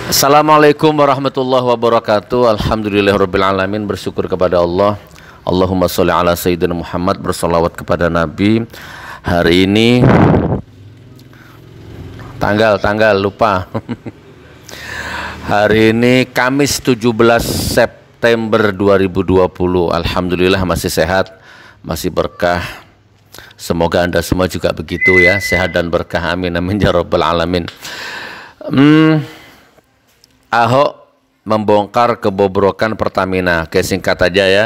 Assalamualaikum warahmatullahi wabarakatuh. Alhamdulillahirabbil alamin, bersyukur kepada Allah. Allahumma sholli ala sayyidina Muhammad, bersolawat kepada Nabi. Hari ini tanggal lupa. Hari ini Kamis 17 September 2020. Alhamdulillah masih sehat, masih berkah. Semoga Anda semua juga begitu ya, sehat dan berkah, amin amin ya rabbal alamin. Ahok membongkar kebobrokan Pertamina. Oke, singkat aja ya.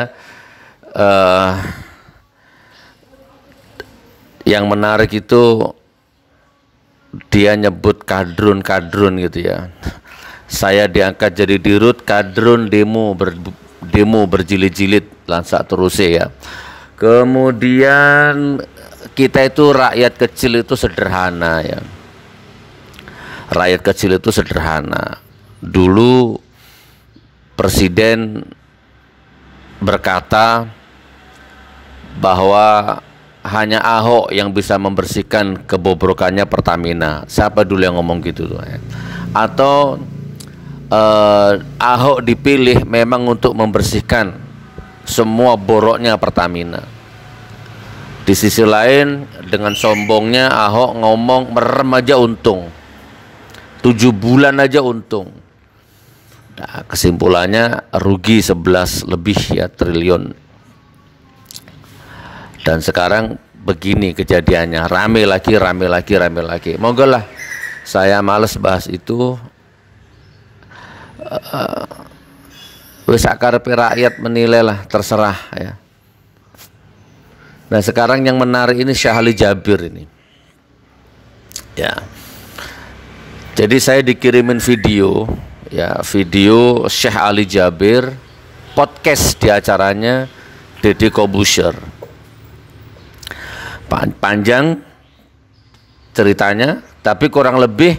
Yang menarik itu dia nyebut kadrun gitu ya. Saya diangkat jadi dirut, kadrun demo berjilid-jilid lansak terus ya. Kemudian kita itu rakyat kecil itu sederhana ya. Rakyat kecil itu sederhana. Dulu presiden berkata bahwa hanya Ahok yang bisa membersihkan kebobrokannya Pertamina. Siapa dulu yang ngomong gitu tuh ya? Atau Ahok dipilih memang untuk membersihkan semua boroknya Pertamina. Di sisi lain dengan sombongnya Ahok ngomong merem aja untung, 7 bulan aja untung. Nah, kesimpulannya rugi 11 lebih ya triliun. Dan sekarang begini kejadiannya, rame lagi. Monggo lah, saya males bahas itu. Wis akarepe rakyat menilai lah, terserah ya. Nah sekarang yang menarik ini Syekh Ali Jabir ini ya. Jadi saya dikirimin video ya, video Syekh Ali Jabir podcast di acaranya Deddy Corbuzier. Panjang ceritanya, tapi kurang lebih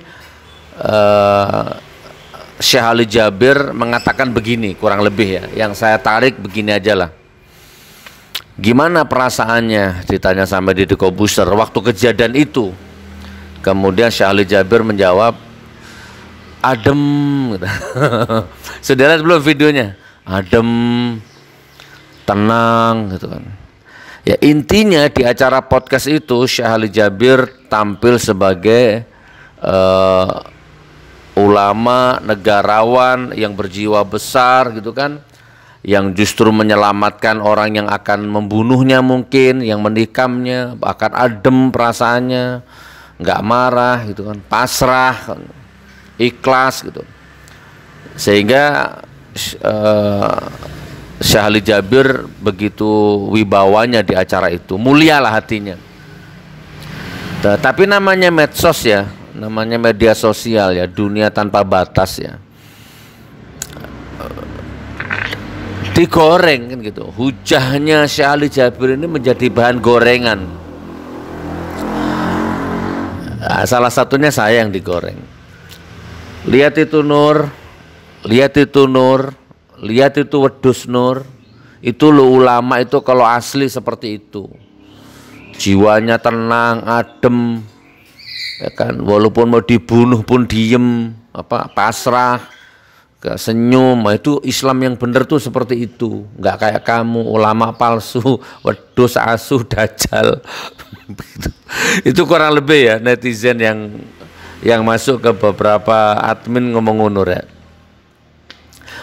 Syekh Ali Jabir mengatakan begini, kurang lebih ya. Yang saya tarik begini aja lah. Gimana perasaannya, ditanya sama Deddy Corbuzier waktu kejadian itu. Kemudian Syekh Ali Jabir menjawab, adem gitu. Sudah lihat belum videonya? Adem, tenang gitu kan. Ya intinya di acara podcast itu Syekh Ali Jabir tampil sebagai ulama, negarawan yang berjiwa besar gitu kan, yang justru menyelamatkan orang yang akan membunuhnya mungkin, yang menikamnya, akan adem perasaannya, nggak marah gitu kan, pasrah, ikhlas gitu. Sehingga Syekh Ali Jabir begitu wibawanya di acara itu, mulialah hatinya. Tapi namanya medsos ya, namanya media sosial ya, dunia tanpa batas ya, digoreng kan gitu. Hujahnya Syekh Ali Jabir ini menjadi bahan gorengan. Nah, salah satunya saya yang digoreng. Lihat itu Nur, lihat itu Nur, lihat itu wedus Nur. Itu lo ulama itu kalau asli seperti itu. Jiwanya tenang, adem, ya kan. Walaupun mau dibunuh pun diem, pasrah, senyum. Itu Islam yang benar tuh seperti itu. Nggak kayak kamu ulama palsu, wedus, asuh, dajjal. Itu kurang lebih ya netizen yang masuk ke beberapa admin ngomong ngunur ya.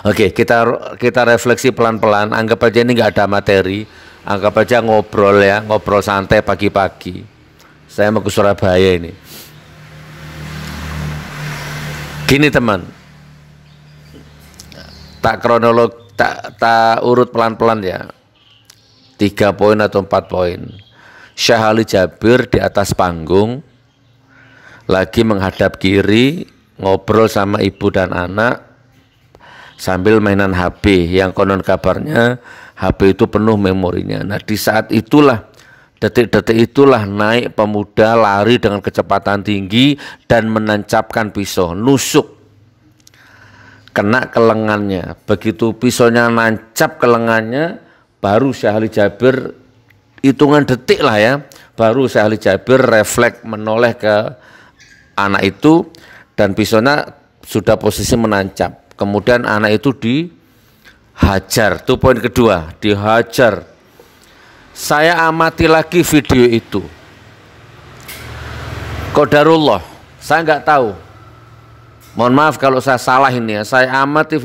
Oke, kita refleksi pelan-pelan. Anggap aja ini nggak ada materi, anggap aja ngobrol ya, ngobrol santai pagi-pagi. Saya mau ke Surabaya ini. Gini teman, tak urut pelan-pelan ya. 3 poin atau 4 poin. Syekh Ali Jabir di atas panggung lagi menghadap kiri, ngobrol sama ibu dan anak sambil mainan HP yang konon kabarnya HP itu penuh memorinya. Nah di saat itulah, detik-detik itulah naik pemuda lari dengan kecepatan tinggi dan menancapkan pisau, nusuk, kena kelengannya. Begitu pisaunya nancap ke lengannya, baru Syekh Ali Jabir, hitungan detik lah ya, baru Syekh Ali Jabir refleks menoleh ke anak itu, dan pisaunya sudah posisi menancap. Kemudian anak itu dihajar. Itu poin kedua, dihajar. Saya amati lagi video itu. Qadarullah, saya nggak tahu. Mohon maaf kalau saya salah ini ya. Saya amati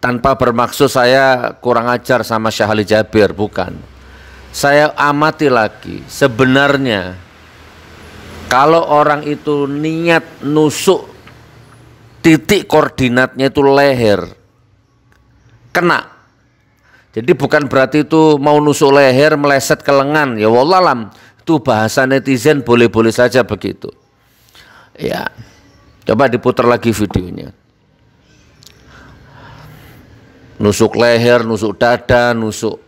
tanpa bermaksud saya kurang ajar sama Syahli Jabir, bukan. Saya amati lagi. Sebenarnya kalau orang itu niat nusuk titik koordinatnya itu leher, kena. Jadi bukan berarti itu mau nusuk leher meleset ke lengan, ya wallahualam. Itu bahasa netizen boleh-boleh saja begitu. Ya, coba diputar lagi videonya. Nusuk leher, nusuk dada, nusuk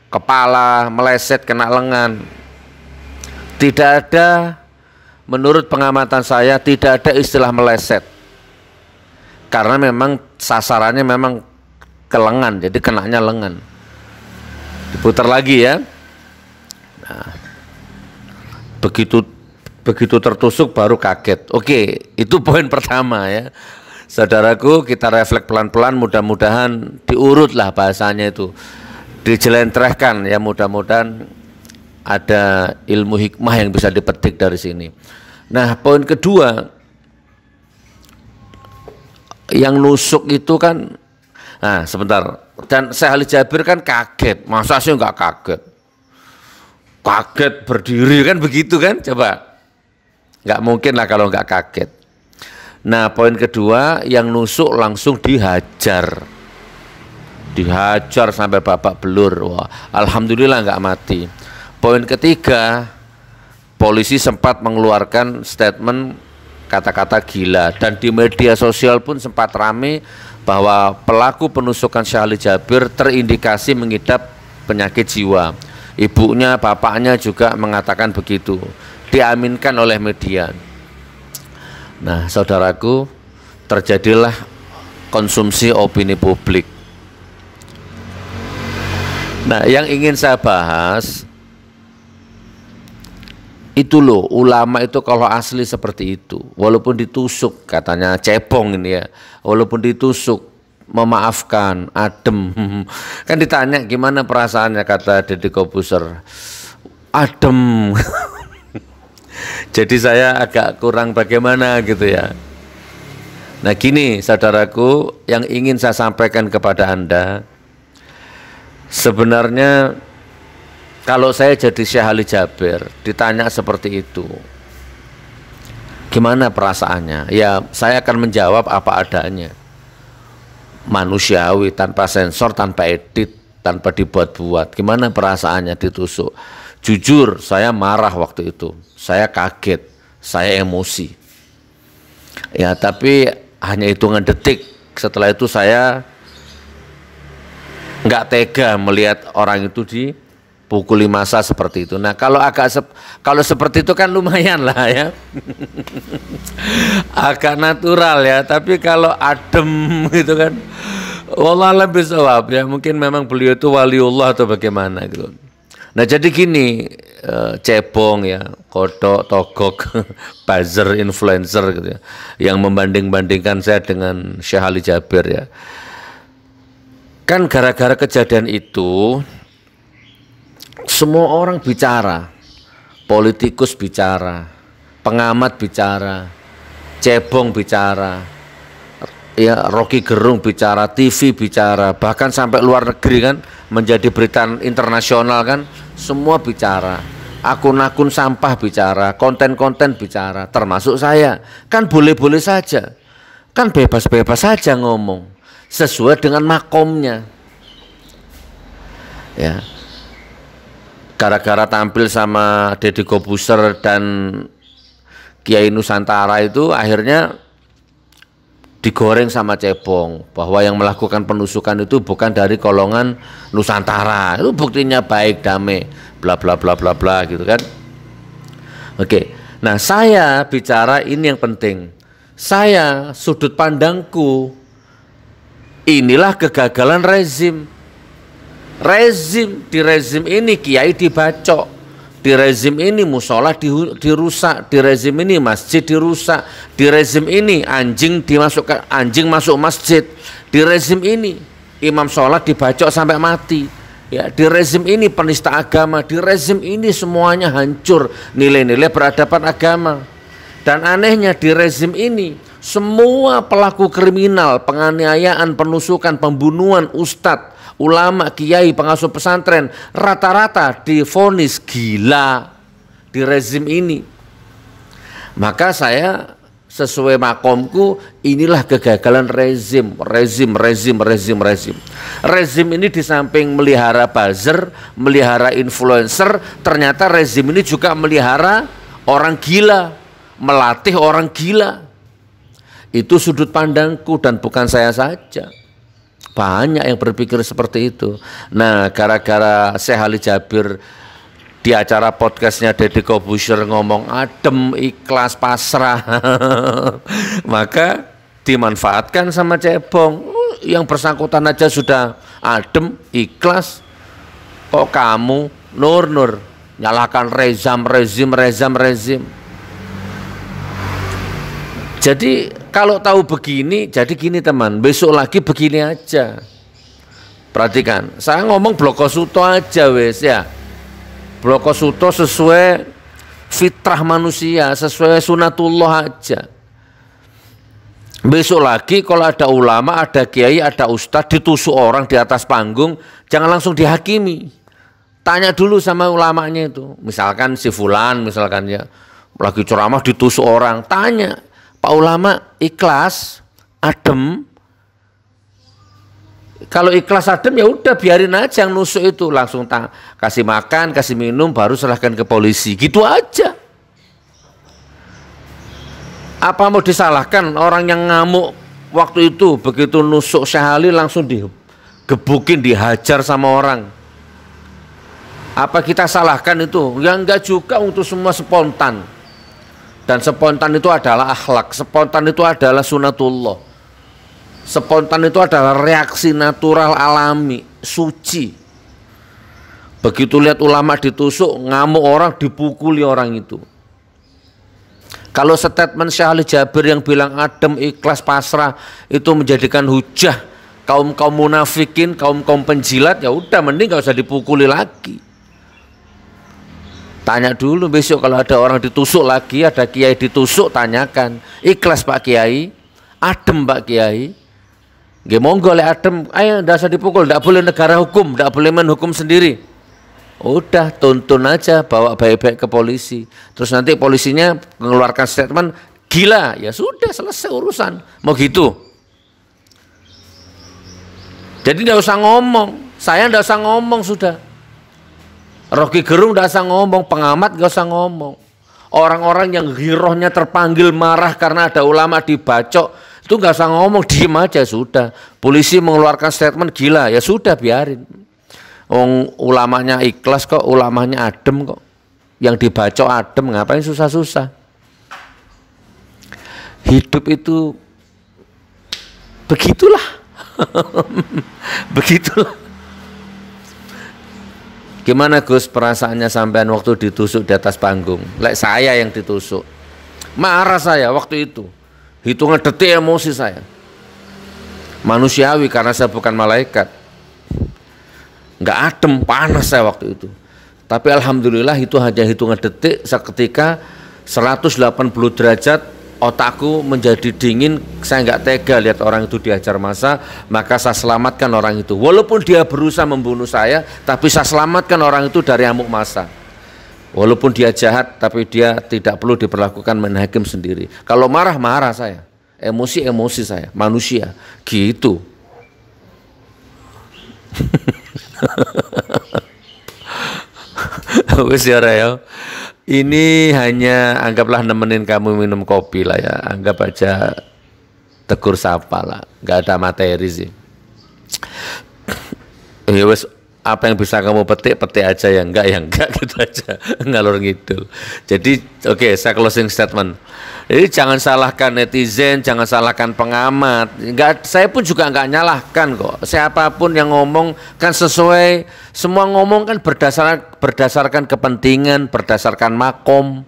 kepala, meleset kena lengan. Tidak ada, menurut pengamatan saya tidak ada istilah meleset. Karena memang sasarannya memang ke lengan, jadi kenanya lengan. Diputar lagi ya. Nah, begitu tertusuk baru kaget. Oke, itu poin pertama ya. Saudaraku, kita refleks pelan-pelan, mudah-mudahan diurutlah bahasanya itu. Dijelentrehkan ya, mudah-mudahan ada ilmu hikmah yang bisa dipetik dari sini. Nah, poin kedua, yang nusuk itu kan, nah sebentar, dan Syahli Jabir kan kaget, masa sih nggak kaget? Kaget berdiri kan begitu kan, coba. Nggak mungkin lah kalau nggak kaget. Nah, poin kedua, yang nusuk langsung dihajar. Dihajar sampai babak belur. Wah, alhamdulillah nggak mati. Poin ketiga, polisi sempat mengeluarkan statement kata-kata gila, dan di media sosial pun sempat ramai bahwa pelaku penusukan Syahli Jabir terindikasi mengidap penyakit jiwa. Ibunya, bapaknya juga mengatakan begitu. Diaminkan oleh media. Nah, saudaraku, terjadilah konsumsi opini publik. Nah, yang ingin saya bahas itu loh, ulama itu kalau asli seperti itu, walaupun ditusuk, katanya cebong ini ya, walaupun ditusuk, memaafkan, adem. Kan ditanya gimana perasaannya, kata Deddy Kobuser, adem. Jadi saya agak kurang bagaimana gitu ya. Nah gini saudaraku, yang ingin saya sampaikan kepada Anda, sebenarnya kalau saya jadi Syahli Jabir ditanya seperti itu, gimana perasaannya? Ya saya akan menjawab apa adanya, manusiawi, tanpa sensor, tanpa edit, tanpa dibuat-buat. Gimana perasaannya ditusuk? Jujur saya marah waktu itu, saya kaget, saya emosi. Ya tapi hanya hitungan detik, setelah itu saya nggak tega melihat orang itu dipukuli massa seperti itu. Nah kalau kalau seperti itu kan lumayan lah ya. Agak natural ya, tapi kalau adem gitu kan, wallahualam bisawab ya, mungkin memang beliau itu waliullah atau bagaimana gitu. Nah jadi gini, cebong ya, kodok, togok, buzzer, influencer gitu ya, yang membanding-bandingkan saya dengan Syahli Jabir ya. Kan gara-gara kejadian itu semua orang bicara, politikus bicara, pengamat bicara, cebong bicara, ya Rocky Gerung bicara, TV bicara, bahkan sampai luar negeri kan, menjadi berita internasional kan, semua bicara, akun-akun sampah bicara, konten-konten bicara, termasuk saya. Kan boleh-boleh saja, kan bebas-bebas saja ngomong sesuai dengan makomnya ya. Gara-gara tampil sama Deddy Kobuser dan Kiai Nusantara itu akhirnya digoreng sama cebong bahwa yang melakukan penusukan itu bukan dari golongan Nusantara, itu buktinya baik, damai, bla bla bla bla bla gitu kan. Oke, nah saya bicara ini yang penting, saya sudut pandangku, inilah kegagalan rezim. Di rezim ini kiai dibacok, Di rezim ini musola dirusak, di rezim ini masjid dirusak, di rezim ini anjing masuk masjid, di rezim ini imam sholat dibacok sampai mati. Ya, di rezim ini penista agama, di rezim ini semuanya hancur nilai-nilai peradaban agama. Dan anehnya di rezim ini semua pelaku kriminal, penganiayaan, penusukan, pembunuhan ustadz, ulama, kiai, pengasuh pesantren rata-rata divonis gila di rezim ini. Maka saya sesuai makomku, inilah kegagalan rezim ini. Di samping melihara buzzer, melihara influencer, ternyata rezim ini juga melihara orang gila, melatih orang gila. Itu sudut pandangku dan bukan saya saja. Banyak yang berpikir seperti itu. Nah, gara-gara Syekh Ali Jabir di acara podcastnya Deddy Corbuzier ngomong adem, ikhlas, pasrah, maka dimanfaatkan sama cebong. Yang bersangkutan aja sudah adem, ikhlas, kok kamu nur nyalakan rezim. Jadi kalau tahu begini, jadi gini teman, besok lagi begini aja. Perhatikan, saya ngomong Blokosuto aja wes ya. Blokosuto sesuai fitrah manusia, sesuai sunatullah aja. Besok lagi kalau ada ulama, ada kiai, ada ustadz ditusuk orang di atas panggung, jangan langsung dihakimi. Tanya dulu sama ulamanya itu. Misalkan si fulan, misalkan ya, lagi ceramah ditusuk orang, tanya. Pak ulama ikhlas, adem. Kalau ikhlas adem ya udah biarin aja yang nusuk itu, langsung kasih makan, kasih minum, baru serahkan ke polisi. Gitu aja. Apa mau disalahkan orang yang ngamuk waktu itu begitu nusuk Syekh Ali langsung digebukin, dihajar sama orang? Apa kita salahkan itu? Ya enggak juga, untuk semua spontan. Dan spontan itu adalah akhlak, spontan itu adalah sunatullah, spontan itu adalah reaksi natural alami, suci. Begitu lihat ulama ditusuk, ngamuk orang, dipukuli orang itu. Kalau statement Syekh Ali Jabir yang bilang adem, ikhlas, pasrah itu menjadikan hujah kaum munafikin, kaum penjilat, ya udah mending gak usah dipukuli lagi. Tanya dulu besok kalau ada orang ditusuk lagi, ada kiai ditusuk, tanyakan, ikhlas Pak Kiai, adem Pak Kiai. Nggih monggo lek adem, ayo ndak usah dipukul, ndak boleh negara hukum, ndak boleh menhukum sendiri. Udah tuntun aja, bawa baik-baik ke polisi. Terus nanti polisinya mengeluarkan statement gila, ya sudah selesai urusan. Mau gitu. Jadi ndak usah ngomong, saya ndak usah ngomong sudah. Rocky Gerung nggak usah ngomong, pengamat nggak usah ngomong. Orang-orang yang girohnya terpanggil marah karena ada ulama dibacok, itu nggak usah ngomong, diem aja sudah. Polisi mengeluarkan statement gila, ya sudah biarin. Ulamanya ikhlas kok, ulamanya adem kok. Yang dibacok adem, ngapain susah-susah? Hidup itu begitulah, begitulah. Gimana Gus perasaannya sampean waktu ditusuk di atas panggung? Lek saya yang ditusuk, marah saya waktu itu. Hitungan detik emosi saya. Manusiawi karena saya bukan malaikat. Nggak adem, panas saya waktu itu. Tapi alhamdulillah itu hanya hitungan detik, seketika 180 derajat otakku menjadi dingin, saya nggak tega lihat orang itu dihajar massa, maka saya selamatkan orang itu. Walaupun dia berusaha membunuh saya, tapi saya selamatkan orang itu dari amuk massa. Walaupun dia jahat, tapi dia tidak perlu diperlakukan main hakim sendiri. Kalau marah saya, emosi saya, manusia, gitu. Wis ya Raya. Ini hanya anggaplah nemenin kamu minum kopi lah ya, anggap aja tegur sapa lah, nggak ada materi sih. Ya wes, Apa yang bisa kamu petik, petik aja, yang enggak gitu aja. Ngalur ngidul. Jadi oke, saya closing statement. Jadi jangan salahkan netizen, jangan salahkan pengamat. Enggak, saya pun juga enggak nyalahkan kok. Siapapun yang ngomong kan sesuai, semua ngomong kan berdasarkan kepentingan, berdasarkan makom.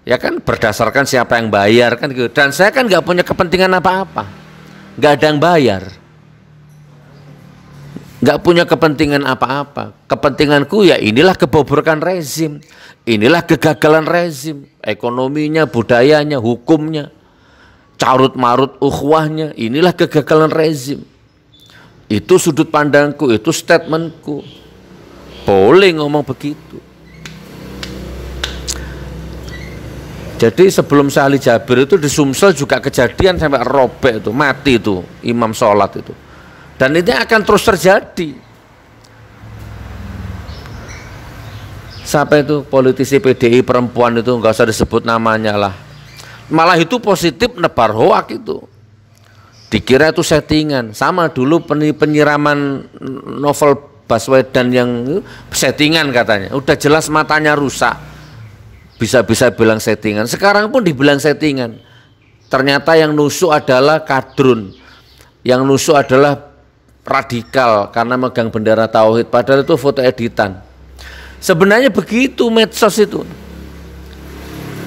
Ya kan berdasarkan siapa yang bayar kan gitu. Dan saya kan enggak punya kepentingan apa-apa. Enggak ada yang bayar. Nggak punya kepentingan apa-apa. Kepentinganku ya inilah kebobrokan rezim, inilah kegagalan rezim, ekonominya, budayanya, hukumnya, carut marut ukhuwahnya, inilah kegagalan rezim. Itu sudut pandangku, itu statementku. Boleh ngomong begitu. Jadi sebelum Syahli Jabir itu di Sumsel juga kejadian sampai robek itu, mati itu imam sholat itu. Dan ini akan terus terjadi. Siapa itu politisi PDI perempuan itu, nggak usah disebut namanya lah. Malah itu positif nebar hoak itu. Dikira itu settingan. Sama dulu penyiraman novel Baswedan yang settingan katanya. Udah jelas matanya rusak. Bisa-bisa bilang settingan. Sekarang pun dibilang settingan. Ternyata yang nusuk adalah kadrun. Yang nusuk adalah radikal karena megang bendera tauhid, padahal itu foto editan. Sebenarnya begitu medsos itu.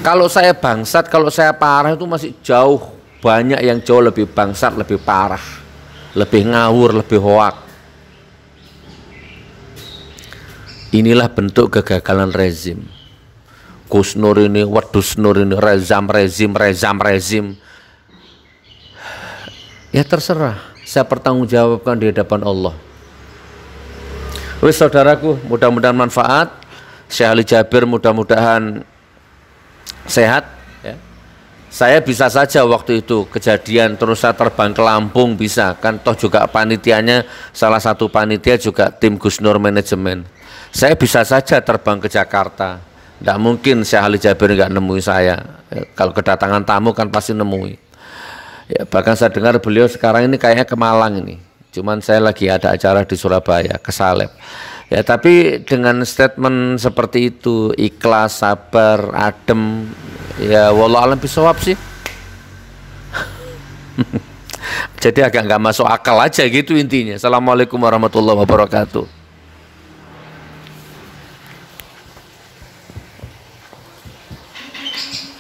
Kalau saya bangsat, kalau saya parah itu masih jauh, banyak yang jauh lebih bangsat, lebih parah, lebih ngawur, lebih hoak. Inilah bentuk kegagalan rezim. Gus Nur ini, Wedus Nur ini, rezim. Ya terserah. Saya pertanggungjawabkan di hadapan Allah. Wis saudaraku, mudah-mudahan manfaat. Syahli Jabir mudah-mudahan sehat. Ya. Saya bisa saja waktu itu kejadian terus saya terbang ke Lampung bisa kan, toh juga panitianya salah satu panitia juga tim Gus Nur manajemen. Saya bisa saja terbang ke Jakarta. Tidak mungkin Syahli Jabir nggak nemui saya. Ya, kalau kedatangan tamu kan pasti nemui. Ya, bahkan saya dengar beliau sekarang ini kayaknya ke Malang ini. Cuman saya lagi ada acara di Surabaya, ke Salep. Ya, tapi dengan statement seperti itu, ikhlas, sabar, adem, ya wallahu alam bisawab sih. Jadi agak nggak masuk akal aja gitu intinya. Assalamualaikum warahmatullahi wabarakatuh.